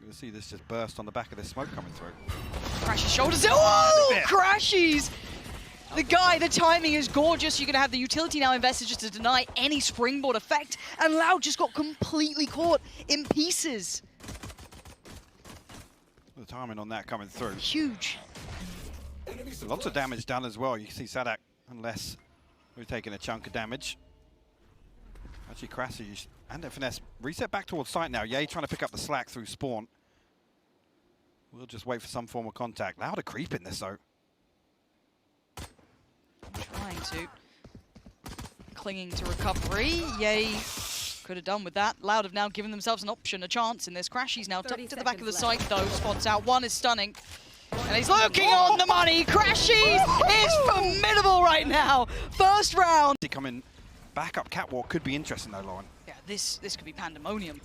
I'm going to see this just burst on the back of this smoke coming through. Crashes shoulders. Oh! Crashes! The guy, the timing is gorgeous. You're going to have the utility now invested just to deny any springboard effect. And Loud just got completely caught in pieces. The timing on that coming through. Huge. Lots of damage done as well. You can see Sadak, unless we're taking a chunk of damage. Actually, Crashes and Finesse reset back towards site now. Yay trying to pick up the slack through spawn. We'll just wait for some form of contact. Loud a creep in this though. Trying to. Clinging to recovery. Yay. Could have done with that. Loud have now given themselves an option, a chance in this. Crashes now tucked to the back of the site though. Spots out. One is stunning. And he's looking on the money. Crashes is formidable right now. First round. Coming back up catwalk could be interesting though, Lauren. Yeah, this could be pandemonium.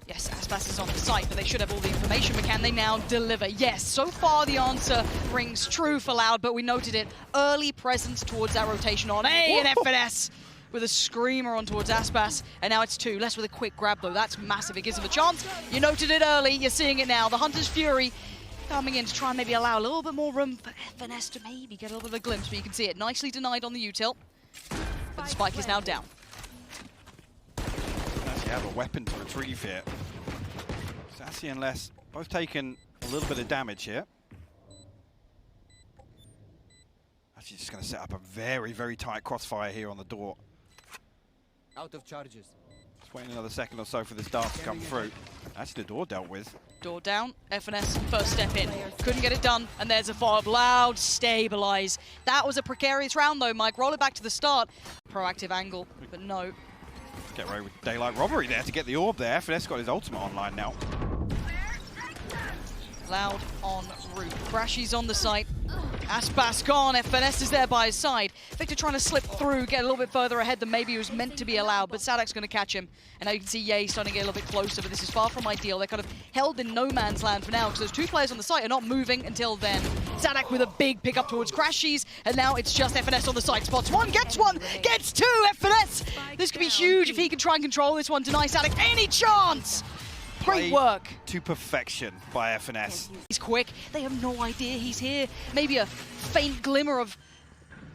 Yes, Aspas is on the site, but they should have all the information. But can they now deliver? Yes, so far the answer rings true for Loud, but we noted it. Early presence towards that rotation on A and FNS with a screamer on towards Aspas. And now it's two. Less with a quick grab, though. That's massive. It gives them a chance. You noted it early. You're seeing it now. The Hunter's Fury coming in to try and maybe allow a little bit more room for FNS to maybe get a little bit of a glimpse. But you can see it nicely denied on the util. But the spike is now down. Actually have a weapon to retrieve here. Sassy and Les both taking a little bit of damage here. Actually just going to set up a very, very tight crossfire here on the door. Out of charges. Just waiting another second or so for this dart to come through. Actually the door dealt with. Door down, FNS first step in. Couldn't get it done, and there's a follow-up. Loud, stabilize. That was a precarious round though, Mike. Roll it back to the start. Proactive angle, but no. Get away with daylight robbery there to get the orb there. FNS got his ultimate online now. Loud on route. Crashes on the site. Aspas gone. FNS is there by his side. Victor trying to slip through, get a little bit further ahead than maybe he was meant to be allowed, but Sadak's going to catch him. And now you can see Yay starting to get a little bit closer, but this is far from ideal. They're kind of held in no man's land for now because those two players on the site are not moving until then. Sadak with a big pickup towards Crashes, and now it's just FNS on the site. Spots one, gets two, FNS! This could be huge if he can try and control this one. Deny Sadak any chance! Great work. To perfection by FNS. He's quick. They have no idea he's here. Maybe a faint glimmer of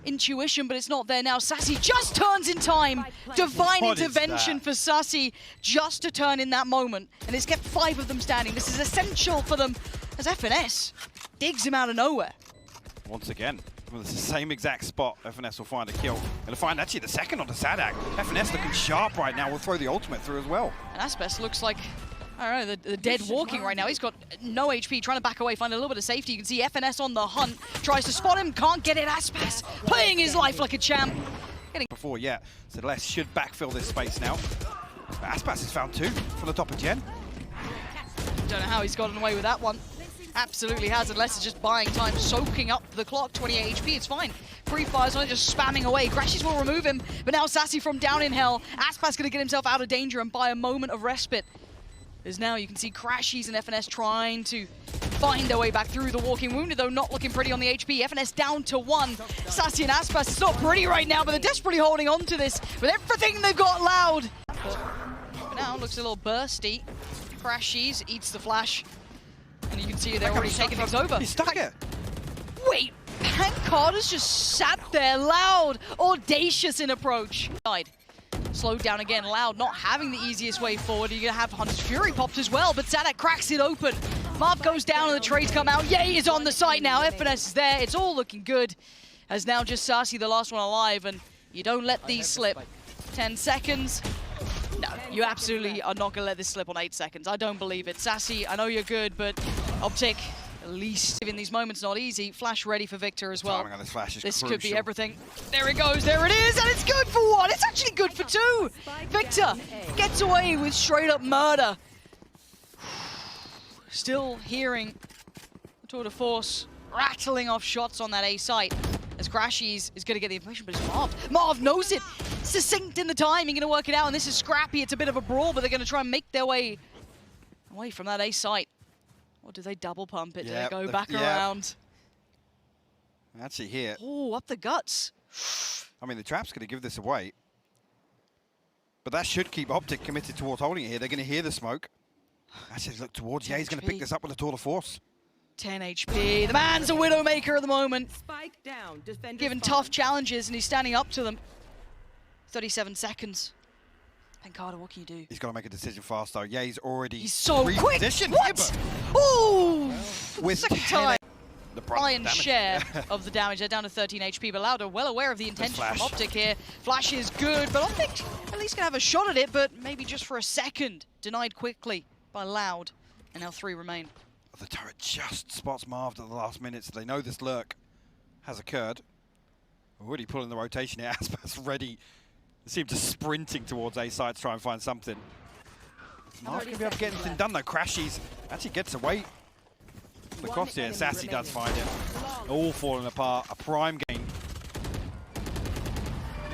intuition, but it's not there now. Sassy just turns in time. Divine intervention for Sassy just to turn in that moment. And it's kept 5 of them standing. This is essential for them as FNS digs him out of nowhere. Once again, well, it's the same exact spot. FNS will find a kill. Gonna find actually the second onto Sadak. FNS looking sharp right now. Will throw the ultimate through as well. And Aspas looks like, I don't know, the dead walking right now. He's got no HP, trying to back away, find a little bit of safety. You can see FNS on the hunt, tries to spot him, can't get it. Aspas playing his life like a champ. Before yet, so Les should backfill this space now. But Aspas has found 2 from the top of Gen. Don't know how he's gotten away with that one. Absolutely has, unless it's just buying time, soaking up the clock. 28 HP, it's fine. Free fires on it, just spamming away. Crashes will remove him, but now Sassy from down in hell. Aspas gonna get himself out of danger and buy a moment of respite. As now you can see Crashes and FNS trying to find their way back through the walking wounded, though not looking pretty on the HP. FNS down to 1. Sassy and Aspas, it's not pretty right now, but they're desperately holding on to this with everything they've got. Loud. But for now, looks a little bursty. Crashes eats the flash. And you can see they're already taking things over. He's stuck it. Wait, Pancarter's just sat there. Loud, audacious in approach. Slowed down again. Loud not having the easiest way forward. You're going to have Hunter's Fury popped as well, but Sadak cracks it open. Marv goes down and the trades come out. Yay is on the site now. FNS is there. It's all looking good. As now just Sassy, the last one alive, and you don't let these slip. 10 seconds. No, you absolutely are not going to let this slip on 8 seconds. I don't believe it. Sassy, I know you're good, but OpTic, at least in these moments, not easy. Flash ready for Victor as well. Timing on this flash is This crucial. could be everything. There it goes, there it is, and it's good for 1. It's actually good for 2. Victor gets away with straight up murder. Still hearing the tour de force rattling off shots on that A site. As Crashes is going to get the information, but it's Marv. Marv knows it. Succinct in the timing, going to work it out, and this is scrappy. It's a bit of a brawl, but they're going to try and make their way away from that A site. Or do they double pump it? Do they go back around? Actually here. Oh, up the guts. I mean, the trap's going to give this away. But that should keep OpTic committed towards holding it here. They're going to hear the smoke. Actually, look towards Ye's going to pick this up with a tour de force. 10 HP. The man's a Widowmaker at the moment. Spike down. Given tough challenges, and he's standing up to them. 37 seconds. Pancada, what can you do? He's got to make a decision fast, though. Ye's already He's so quick. repositioned. What? Ooh! With second time. The Lion's share of the damage. They're down to 13 HP, but Loud are well aware of the intention from OpTic here. Flash is good, but OpTic at least can have a shot at it, but maybe just for a second. Denied quickly by Loud, and now 3 remain. The turret just spots Marv at the last minute, so they know this lurk has occurred. Already pulling the rotation here. Aspas ready. They seem to sprinting towards A side to try and find something. Marv can be able to get anything done though. Crashies actually gets away. The cross here, Sassy does find it. All falling apart. A prime game.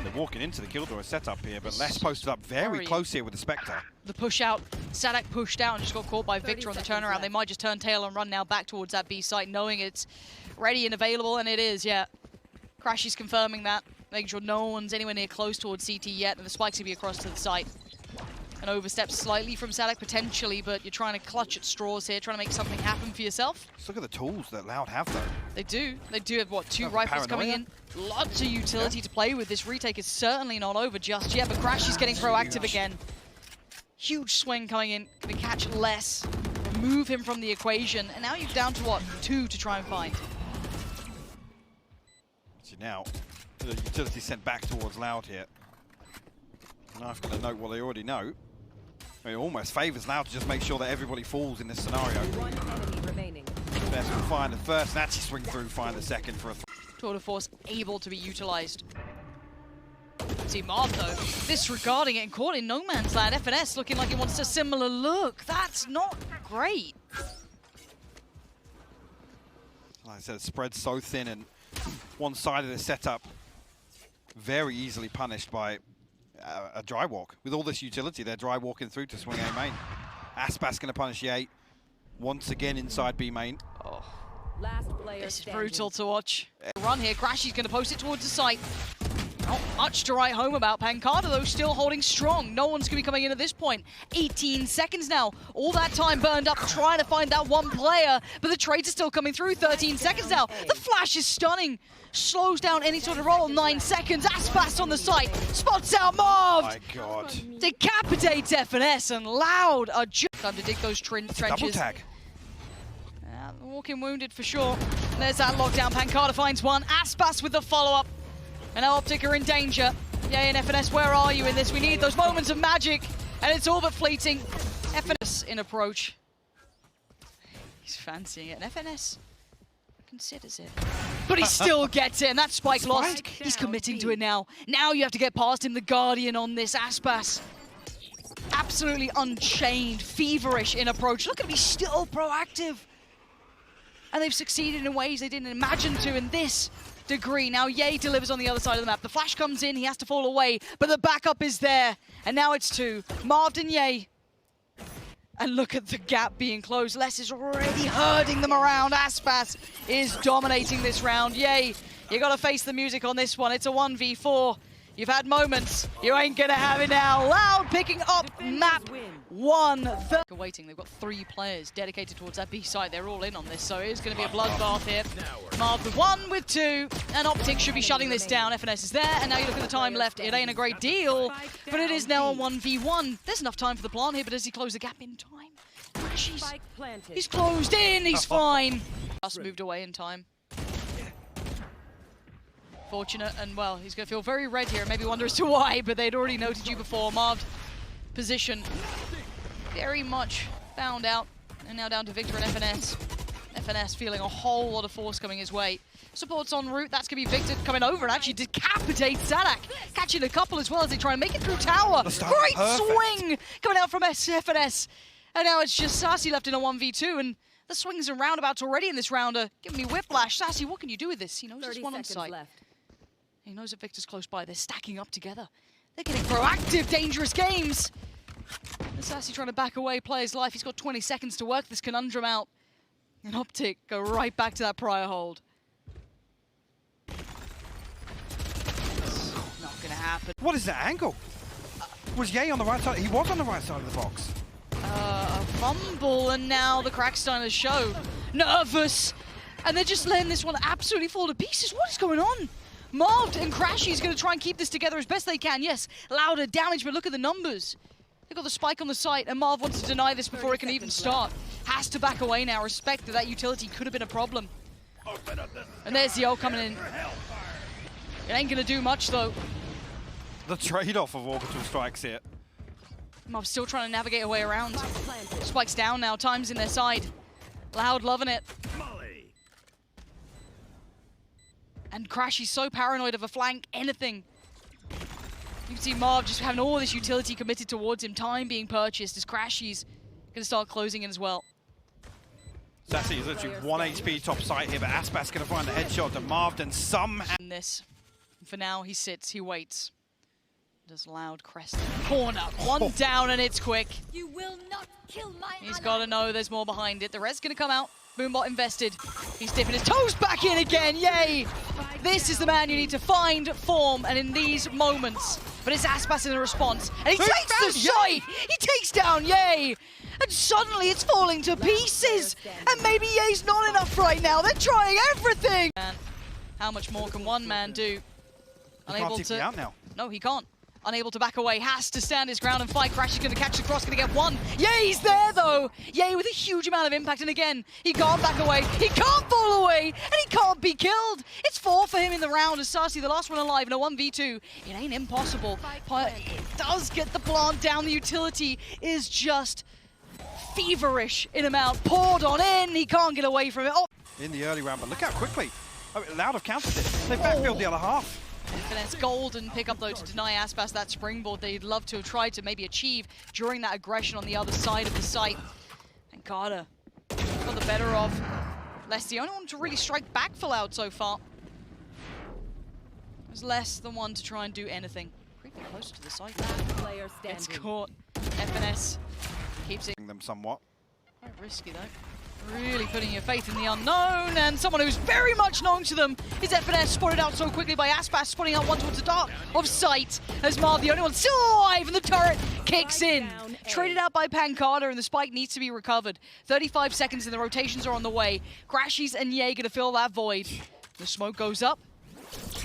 They're walking into the Killdoor setup here, but less posted up very close here with the Spectre. The push out, Sadak pushed out and just got caught by Victor on the turnaround. Left. They might just turn tail and run now back towards that B site, knowing it's ready and available, and it is, yeah. Crashy's confirming that, making sure no one's anywhere near close towards CT yet, and the spike's gonna be across to the site. An overstep slightly from Sadak potentially, but you're trying to clutch at straws here, trying to make something happen for yourself. Just look at the tools that Loud have though. They do have, what, 2 rifles coming in? Lots of utility to play with. This retake is certainly not over just yet, but Crashy's getting proactive again. Huge swing coming in, gonna catch less, remove him from the equation, and now you're down to, what, 2 to try and find. So now, the utility sent back towards Loud here. Knife gonna note what they already know. It almost favours Loud to just make sure that everybody falls in this scenario. One enemy remaining. Best will find the first and actually swing through, find the second for a Tour de force able to be utilized. See Marv though, disregarding it and caught in no man's land. FNS looking like it wants a similar look. That's not great. Like I said, the spread's so thin and one side of the setup very easily punished by a dry walk. With all this utility, they're dry walking through to swing A main. Aspas going to punish Ye once again inside B main. Oh, Last player this is standing. brutal to watch. Run here, Crashy's going to post it towards the site. Not much to write home about. Pancada, though, still holding strong. No one's going to be coming in at this point. 18 seconds now. All that time burned up trying to find that one player, but the trades are still coming through. 13 seconds now. The flash is stunning. Slows down any sort of roll. 9 seconds. Aspas on the site. Spots out Marv. My God. Decapitates FNS, and Loud are just time to dig those trenches. Double tag. Walking wounded for sure. And there's that lockdown. Pancada finds one. Aspas with the follow-up. And now OpTic are in danger. Yeah, and FNS, where are you in this? We need those moments of magic, and it's all but fleeting. FNS in approach. He's fancying it, and FNS considers it. But he still gets it, and that spike lost. He's committing to it now. Now you have to get past him, the Guardian on this. Aspas, absolutely unchained, feverish in approach. Look at him, he's still proactive. And they've succeeded in ways they didn't imagine to in this degree. Now Ye delivers on the other side of the map. The flash comes in, he has to fall away, but the backup is there. And now it's 2. Marv and Ye. And look at the gap being closed. Les is already herding them around. Aspas is dominating this round. Ye, you gotta face the music on this one. It's a 1v4. You've had moments. You ain't gonna have it now. Loud picking up map 1. Waiting, they've got 3 players dedicated towards that B side. They're all in on this, so it is going to be a bloodbath here. Marv with 1, with 2, and OpTic should be shutting this down. FNS is there, and now you look at the time left. It ain't a great deal, but it is now a 1v1. There's enough time for the plant here, but does he close the gap in time? He's closed in, he's fine. Just moved away in time. Fortunate, and well, he's going to feel very red here and maybe wonder as to why, but they'd already noted you before. Marv's position very much found out, and now down to Victor and FNS. FNS feeling a whole lot of force coming his way. Supports en route, that's going to be Victor coming over and actually decapitates Sadak. Catching a couple as well as they try and make it through tower. Great swing coming out from FNS. And now it's just Sassy left in a 1v2, and the swings and roundabouts already in this round are giving me whiplash. Sassy, what can you do with this? He knows there's one on site. He knows that Victor's close by. They're stacking up together. They're getting proactive, dangerous games. And Sassy trying to back away, play his life. He's got 20 seconds to work this conundrum out. And OpTic go right back to that prior hold. It's not going to happen. What is that angle? Was Ye on the right side? He was on the right side of the box. I A fumble, and now the Cracksteiners show. Nervous! And they're just letting this one absolutely fall to pieces. What is going on? Marved and Crashy's going to try and keep this together as best they can. Yes, louder damage, but look at the numbers. They've got the spike on the site, and Marv wants to deny this before it can even start. Has to back away now. Respect that utility could have been a problem. And there's the ult coming in. It ain't going to do much, though. The trade-off of orbital strikes here. Marv's still trying to navigate a way around. Spike's down now. Time's in their side. Loud loving it. And Crashy's so paranoid of a flank, anything. You can see Marv just having all this utility committed towards him, time being purchased as Crashy's going to start closing in as well. Sassy is literally 1 HP top side here, but Aspas going to find the headshot to Marv, and somehow... In this, for now, he sits, he waits. Does Loud crest in the corner. One down, and it's quick. You will not kill my He's got to know there's more behind it. The rest going to come out. Boombot invested. He's dipping his toes back in again. Yay! This is the man you need to find, form, and in these moments. But it's Aspas in the response. And he takes the site! He takes down Yay! And suddenly it's falling to pieces! And maybe Yay's not enough right now. They're trying everything! Man, how much more can one man do? Unable to... Out now. No, he can't. Unable to back away, has to stand his ground and fight. Crash is going to catch the cross, going to get one. Yay's there, though. Yay with a huge amount of impact, and again, he can't back away. He can't fall away, and he can't be killed. It's 4 for him in the round as Sassy, the last one alive, in a 1v2. It ain't impossible, but it does get the plant down. The utility is just feverish in amount. Poured on in, he can't get away from it. Oh. In the early round, but look how quickly. Oh, Loud have countered it. They backfilled the other half. Finesse golden pick up though to deny Aspas that springboard they'd love to have tried to maybe achieve during that aggression on the other side of the site. And Carter got the better of. Less the only one to really strike back for Loud so far. There's less than one to try and do anything. Creeping closer to the site. Player It's standing. caught. FNS keeps it. Them somewhat. Quite risky though. Really putting your faith in the unknown, and someone who's very much known to them is FNS, spotted out so quickly by Aspas, spotting out one towards the dark of sight, as Marv, the only one still alive, and the turret kicks in. Traded out by Pancada, and the spike needs to be recovered. 35 seconds and the rotations are on the way. Crashies and Yay gonna fill that void. The smoke goes up.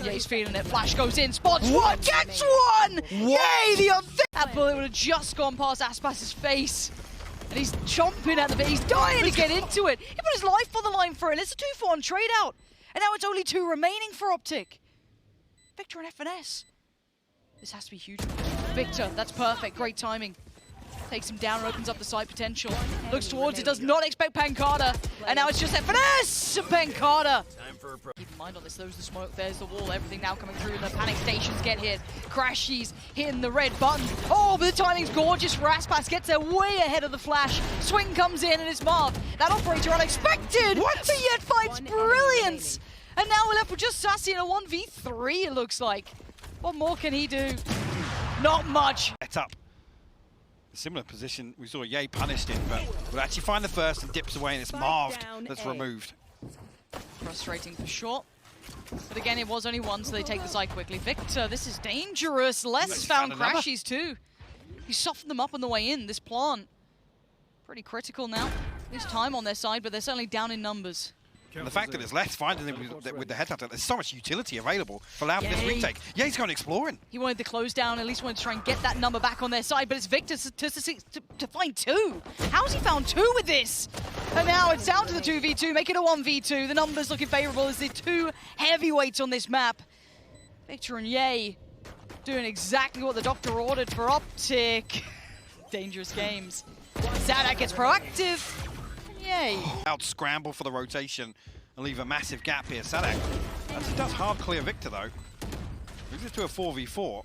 Yay's feeling it. Flash goes in, spots one, gets one! Yay, the unthinkable! That bullet would have just gone past Aspas's face. And he's chomping at the bit. He's dying to get into it. He put his life on the line for it. It's a 2-for-1 trade out. And now it's only 2 remaining for OpTic. Victor and FNS. This has to be huge. Victor, that's perfect. Great timing. Takes him down and opens up the side potential. Looks towards it, does not expect Pancada. And now it's just FNS and Pancada. Keep in mind on this, there's the smoke, there's the wall, everything now coming through. The panic stations get hit. Crashies hitting the red button. Oh, but the timing's gorgeous. Aspas gets there way ahead of the flash. Swing comes in and it's Marv. That operator unexpected, but yet finds brilliance. And now we're left with just Sassy in a 1v3, it looks like. What more can he do? Not much. Set up. A similar position, we saw Yay punished it, but we'll actually find the first and dips away, and it's Marv that's removed. Frustrating for sure. But again, it was only one, so they take the side quickly. Victor, this is dangerous. Les found Crashies too. He softened them up on the way in. This plant, pretty critical now. There's time on their side, but they're certainly down in numbers. And the fact that it's less finding them with the headhunter, there's so much utility available for Loud in this retake. Yeah, he's going exploring. He wanted the close down, at least wanted to try and get that number back on their side, but it's Victor to find 2. How's he found 2 with this? And now it's down to the 2v2, make it a 1v2. The numbers looking favorable as the 2 heavyweights on this map. Victor and Yay doing exactly what the doctor ordered for OpTic. Dangerous games. Zadak gets proactive. Yay. Out scramble for the rotation and leave a massive gap here. Sadak actually does hard clear Victor though. Moves it to a 4v4.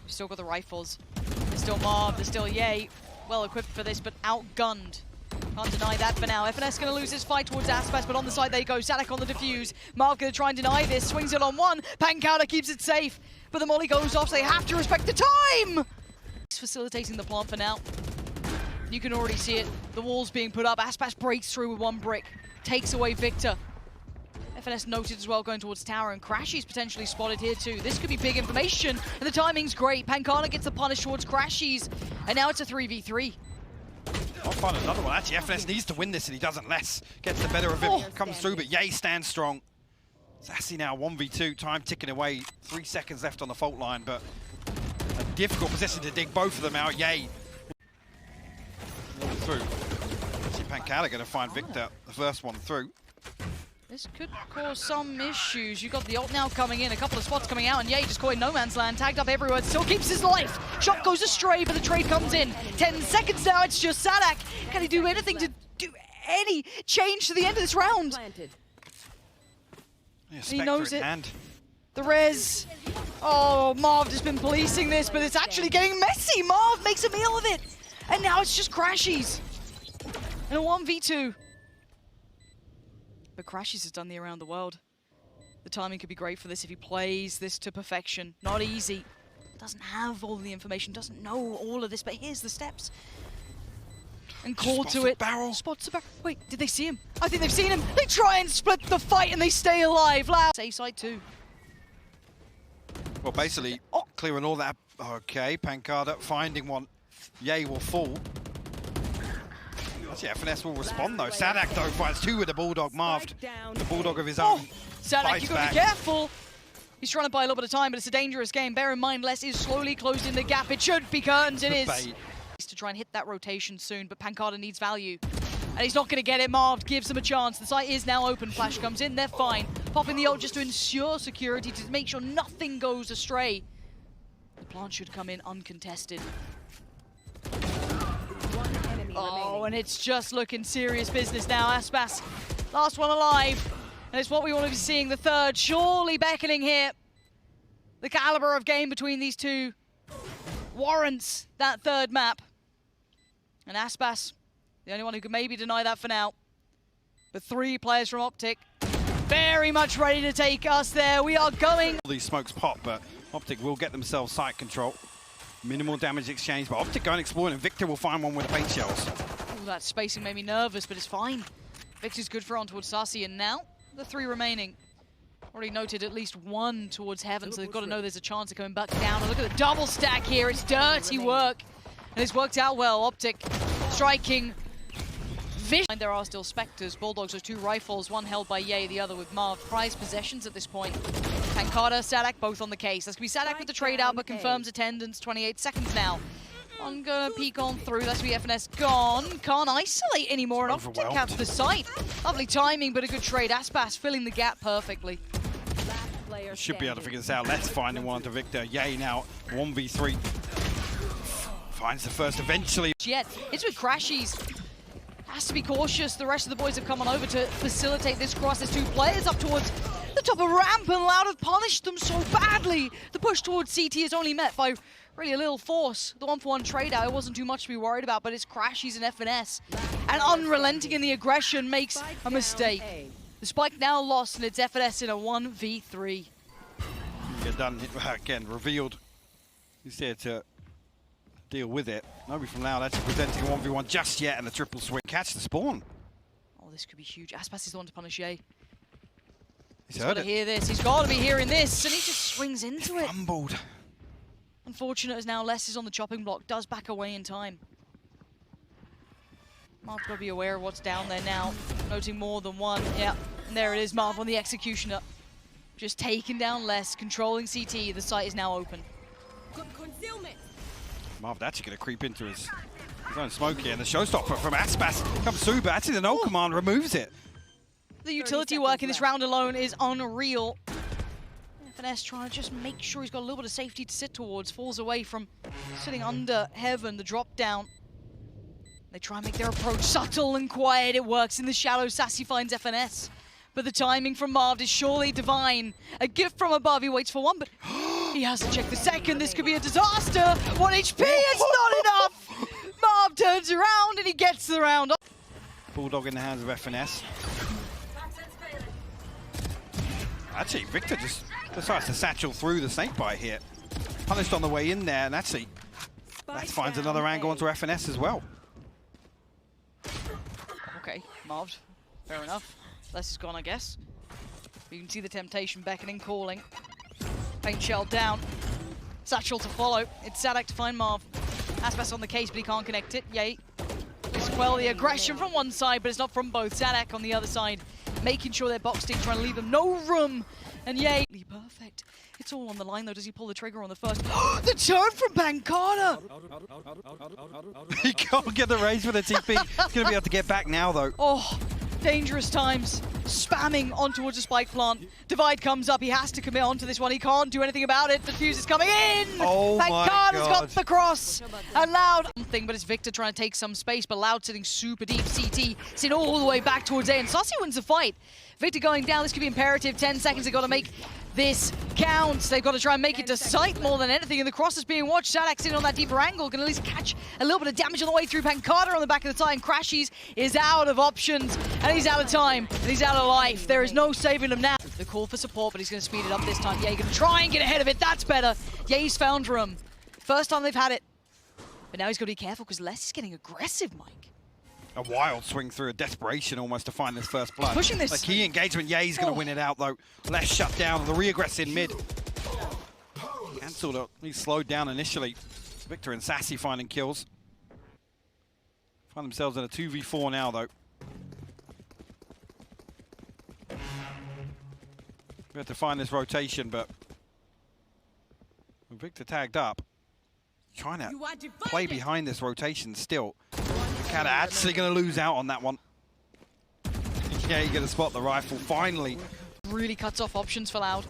We've still got the rifles. There's still Marv, there's still Yay. Well equipped for this, but outgunned. Can't deny that for now. FNS gonna lose his fight towards Aspas, but on the side they go. Sadak on the defuse. Marv gonna try and deny this. Swings it on one. Pancada keeps it safe. But the molly goes off, so they have to respect the time! He's facilitating the plant for now. You can already see it. The wall's being put up. Aspas breaks through with 1 brick. Takes away Victor. FNS noted as well going towards tower, and Crashy's potentially spotted here too. This could be big information, and the timing's great. Pancada gets the punish towards Crashy's, and now it's a 3v3. I'll find another one. Actually, FNS needs to win this and he doesn't. Less gets the better of him. Comes through, but Ye stands strong. Sassy now 1v2, time ticking away. 3 seconds left on the fault line, but a difficult position to dig both of them out. Ye through. See Pancada going to find Victor, the first one through. This could cause some issues. You've got the ult now coming in, a couple of spots coming out, and Ye just caught in no man's land, tagged up everywhere, still keeps his life. Shot goes astray, but the trade comes in. 10 seconds now, it's just Sadak. Can he do anything to do any change to the end of this round? Planted. Yeah, He knows Spectre in it. hand. The res. Oh, Marv has been policing this, but it's actually getting messy. Marv makes a meal of it. And now it's just Crashies. And a 1v2. But Crashies has done the around the world. The timing could be great for this if he plays this to perfection. Not easy. Doesn't have all the information, doesn't know all of this, but here's the steps. And call to it. Barrel. Spots the barrel. Wait, did they see him? I think they've seen him. They try and split the fight and they stay alive. Loud. Safe side too. Well, basically, clearing all that. Okay, Pancada finding one. Ye will fall. Actually, FNS will respond though. Sadak though finds two with the Bulldog. Marved. The Bulldog of his own. Sadak, you gotta back. be careful. He's trying to buy a little bit of time, but it's a dangerous game. Bear in mind, Les is slowly closing the gap. It should be curtains, it is. Bait. To try and hit that rotation soon, but Pancada needs value. And he's not going to get it. Marv gives him a chance. The site is now open. Flash comes in, they're fine. Popping the ult just to ensure security, to make sure nothing goes astray. The plant should come in uncontested. One enemy remaining. And it's just looking serious business now. Aspas, last one alive. And it's what we want to be seeing. The third surely beckoning here. The caliber of game between these two warrants that third map. And Aspas, the only one who could maybe deny that for now. But 3 players from OpTic, very much ready to take us there. We are going. All these smokes pop, but OpTic will get themselves site control. Minimal damage exchange, but OpTic going exploring, and Victor will find one with the paint shells. Ooh, that spacing made me nervous, but it's fine. Victor's good for on towards Sassy, and now the 3 remaining. Already noted at least 1 towards Heaven, so they've got to know there's a chance of coming back down. And look at the double stack here. It's dirty work. And it's worked out well. OpTic striking vision. There are still Spectres. Bulldogs with 2 rifles, one held by Ye, the other with Marv. Prized possessions at this point. Pancada, Sadak, both on the case. That's going to be Sadak with the trade out, but confirms attendance. 28 seconds now. I'm going to peek on through. That's going to be FNS gone. Can't isolate anymore. And OpTic have the site. Lovely timing, but a good trade. Aspas filling the gap perfectly. Last player Should be able to standing. figure this out. Let's find one to Victor. Ye now 1v3. Finds the first eventually. Yet, it's with Crashies. Has to be cautious. The rest of the boys have come on over to facilitate this cross. There's 2 players up towards the top of ramp, and Loud have punished them so badly. The push towards CT is only met by really a little force. The 1-for-1 trade out, it wasn't too much to be worried about, but it's Crashies and FNS. And unrelenting in the aggression makes a mistake. The spike now lost, and it's FNS in a 1v3. Get done again, revealed. He's here to deal with it. Nobody from Loud actually presenting a 1v1 just yet, and a triple swing. Catch the spawn. Oh, this could be huge. Aspas is the one to punish Ye. He's He's heard got to it. hear this. He's got to be hearing this, and he just swings into it. Fumbled. Unfortunate as now Les is on the chopping block, does back away in time. Marv's got to be aware of what's down there now. Noting more than one. Yeah, and there it is, Marv on the executioner. Just taking down Les, controlling CT. The site is now open. Marv actually going to creep into his own smoke here, and the showstopper from Aspas comes through, but actually the null command removes it. The utility work in this round alone is unreal. FNS trying to just make sure he's got a little bit of safety to sit towards. Falls away from sitting under Heaven, the drop down. They try and make their approach subtle and quiet. It works in the shallow. Sassy finds FNS. But the timing from Marv is surely divine. A gift from above. He waits for one, but he has to check the second. This could be a disaster. 1 HP, it's not enough. Marv turns around and he gets the round. Bulldog in the hands of FNS. Actually, Victor just decides to satchel through the snakebite here. Punished on the way in there, and actually, that finds another angle onto FNS as well. Okay, Marv, fair enough. Les is gone, I guess. You can see the temptation beckoning, calling. Paint shell down. Satchel to follow. It's Sadak to find Marv. Aspas on the case, but he can't connect it. Yay. He's Well, the aggression from one side, but it's not from both. Zadak on the other side, making sure they're boxed in, trying to leave them no room. And yay, perfect. It's all on the line though. Does he pull the trigger on the first? The turn from Pancada! He can't get the raise with the TP. He's going to be able to get back now though. Oh, dangerous times. Spamming on towards the spike plant. Divide comes up. He has to commit onto this one. He can't do anything about it. The fuse is coming in. Oh my Pancada's God. got the cross. And Loud something, but it's Victor trying to take some space. But Loud sitting super deep. CT sitting all the way back towards A. And Sassy wins the fight. Victor going down. This could be imperative. 10 seconds. They've got to make this count. They've got to try and make it to sight more than anything. And the cross is being watched. Sadak's in on that deeper angle. Can at least catch a little bit of damage on the way through. Pancada on the back of the tie. And Crashies is out of options. And he's out of time. And he's out of life. There is no saving him now. The call for support, but he's going to speed it up this time. Yeah, he's going to try and get ahead of it. That's better. Yeah, he's found room. First time they've had it. But now he's got to be careful because Les is getting aggressive, Mike. A wild swing through, a desperation almost to find this first blood. Pushing this. The key engagement, yeah, he's going to win it out though. Less shut down, the re-aggress in mid. Cancelled it, he slowed down initially. Victor and Sassy finding kills. Find themselves in a 2v4 now though. We have to find this rotation, but with Victor tagged up, trying to play behind this rotation still. Pancada actually going to lose out on that one. Yeah, you're going to spot the rifle finally. Really cuts off options for Loud.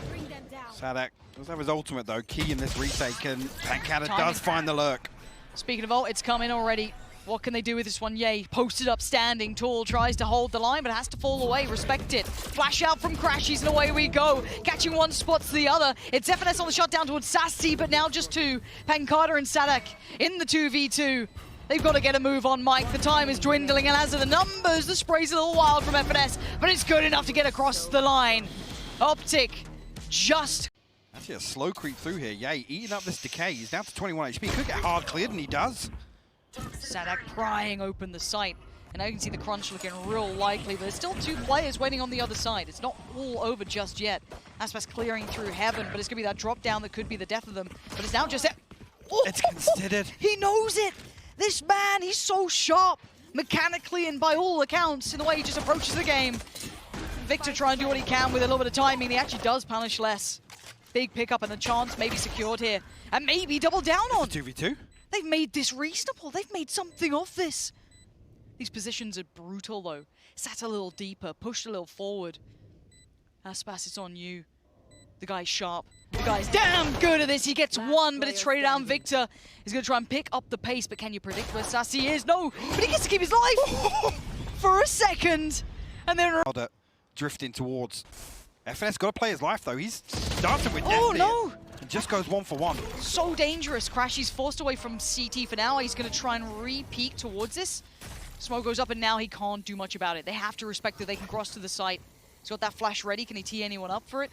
Bring them down. Sadak does have his ultimate though. Key in this retake, and Pancada does find the lurk. Speaking of ult, it's come in already. What can they do with this one? Yay, posted up, standing tall, tries to hold the line, but has to fall away. Respect it. Flash out from Crashies, and away we go. Catching one spot to the other. It's FNS on the shot down towards Sassy, but now just two. Pancada and Sadak in the 2v2. They've got to get a move on, Mike. The time is dwindling, and as of the numbers, the spray's a little wild from FNS, but it's good enough to get across the line. OpTic just... Actually a slow creep through here. Yay, eating up this decay. He's down to 21 HP. Could get hard cleared, and he does. Sadak prying open the site. And now you can see the crunch looking real likely, but there's still two players waiting on the other side. It's not all over just yet. Aspas clearing through heaven, but it's going to be that drop down that could be the death of them. But it's now just... Oh, It's considered. He knows it! This man, he's so sharp, mechanically and by all accounts, in the way he just approaches the game. Victor trying to do what he can with a little bit of timing. He actually does punish less. Big pickup and the chance maybe secured here. And maybe double down on. 2v2. They've made this reasonable. They've made something of this. These positions are brutal though. Sat a little deeper, pushed a little forward. Aspas, it's on you. The guy's sharp. The guy's damn good at this. He gets one, but it's traded down. Victor is going to try and pick up the pace, but can you predict where Sassy is? No, but he gets to keep his life for a second. And then... Drifting towards... FNS got to play his life, though. He's dancing with death. Oh, no. It just goes 1 for 1. So dangerous. Crashy's forced away from CT for now. He's going to try and re-peek towards this. Smoke goes up, and now he can't do much about it. They have to respect that they can cross to the site. He's got that flash ready. Can he tee anyone up for it?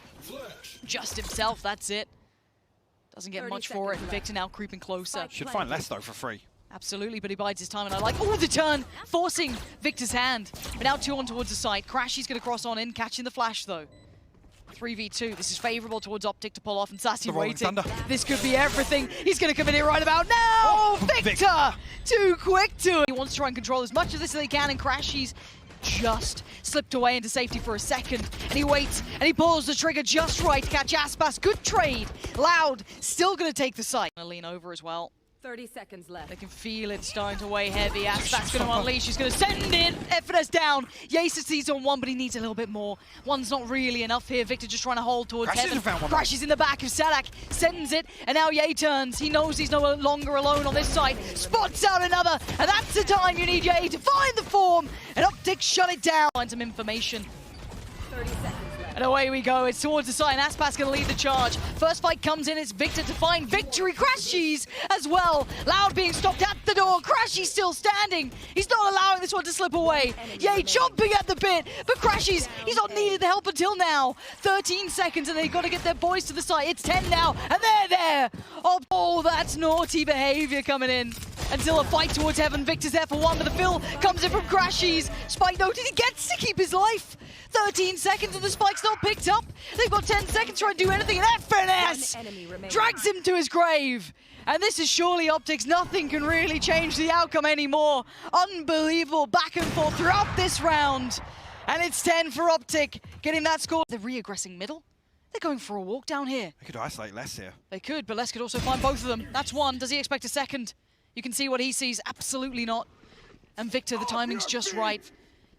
Just himself, that's it. Doesn't get much for it. And Victor now creeping closer. Should find less, though, for free. Absolutely, but he bides his time, and I like, oh, the turn, forcing Victor's hand. But now 2 on towards the site. Crashy's going to cross on in, catching the flash, though. 3v2. This is favorable towards OpTic to pull off, and Sassy waiting. This could be everything. He's going to commit it right about now. Oh, Victor! Too quick to it. He wants to try and control as much of this as he can, and Crashy's just slipped away into safety for a second, and he waits, and he pulls the trigger just right to catch Aspas. Good trade. Loud, still going to take the site. Gonna lean over as well. 30 seconds left. They can feel it starting to weigh heavy. Aspas going to unleash. He's going to send it. FNS down. Yace sees on one, but he needs a little bit more. One's not really enough here. Victor just trying to hold towards heaven. Crashes in the back of Sadak. Sends it, and now Ye turns. He knows he's no longer alone on this side. Spots out another, and that's the time you need Ye to find the form. And OpTic shut it down. Find some information. 30 seconds left. And away we go. It's towards the side, and Aspas going to lead the charge. First fight comes in. It's Victor to find victory. Crashies as well. Loud being stopped at the door. Crashies still standing. He's not allowing this one to slip away. Yay, chomping at the bit. But Crashies, he's not needed the help until now. 13 seconds, and they've got to get their boys to the site. It's 10 now, and they're there. Oh, that's naughty behavior coming in. until a fight towards heaven. Victor's there for one, but the fill comes in from Crashies. Spike noted he gets to keep his life. 13 seconds and the spike's not picked up. They've got 10 seconds to try and do anything, and FNS drags him to his grave. And this is surely OpTic's. Nothing can really change the outcome anymore. Unbelievable back and forth throughout this round. And it's 10 for OpTic, getting that score. They're re-aggressing middle. They're going for a walk down here. They could isolate Les here. They could, but Les could also find both of them. That's one. Does he expect a second? You can see what he sees. Absolutely not. And Victor, the timing's just right.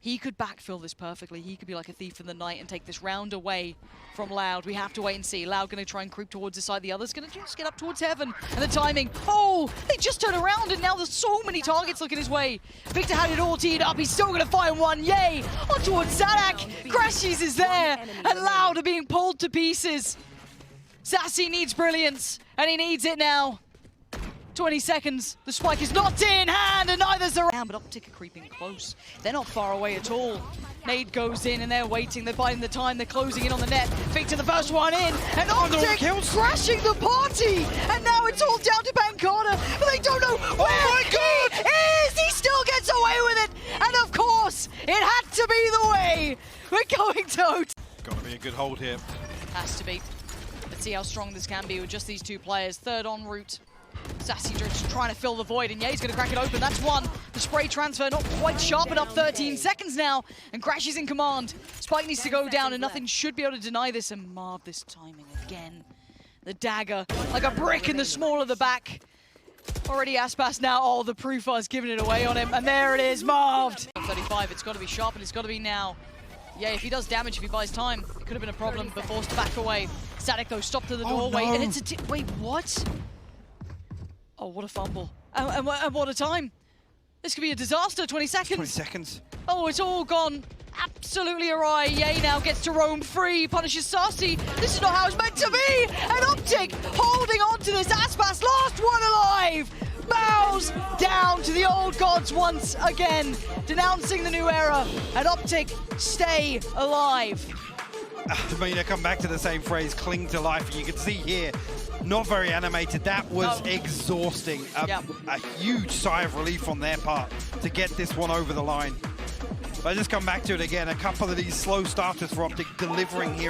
He could backfill this perfectly. He could be like a thief in the night and take this round away from Loud. We have to wait and see. Loud going to try and creep towards the side. The other's going to just get up towards heaven. And the timing. Oh, they just turn around and now there's so many targets looking his way. Victor had it all teed up. He's still going to find one. Yay! On towards Zadak. Crashies is there. And Loud are being pulled to pieces. Sassy needs brilliance. And he needs it now. 20 seconds, the spike is not in hand, and neither's the round, but OpTic are creeping close. They're not far away at all. Nade goes in and they're waiting, they're biding the time, they're closing in on the net. Victor the first one in, and OpTic crashing the party! And now it's all down to Pancada, but they don't know where he is! He still gets away with it! And of course, it had to be the way! We're going to... Got to be a good hold here. Has to be. Let's see how strong this can be with just these two players. Third en route. Sassy just trying to fill the void, and yeah, he's going to crack it open. That's one. The spray transfer not quite sharp enough. 13 seconds now, and Crash is in command. Spike needs to go down, and nothing should be able to deny this. And Marv, this timing again. The dagger, like a brick in the small of the back. Already Aspas now. Oh, the Proofar's giving it away on him, and there it is, Marv. 35, it's got to be sharp, and it's got to be now. Yeah, if he does damage, if he buys time, it could have been a problem, but forced to back away. Static, though, stopped to the doorway, no. and it's a... Wait, what? Oh, what a fumble. And what a time. This could be a disaster, 20 seconds. 20 seconds. Oh, it's all gone absolutely awry. Yay now gets to roam free, punishes Sassy. This is not how it's meant to be. And OpTic holding on to this. Aspas, last one alive. Bows down to the old gods once again, denouncing the new era. And OpTic stay alive. I mean, I come back to the same phrase, cling to life. And you can see here, not very animated. That was exhausting. A huge sigh of relief on their part to get this one over the line. But I just come back to it again. A couple of these slow starters for OpTic delivering here.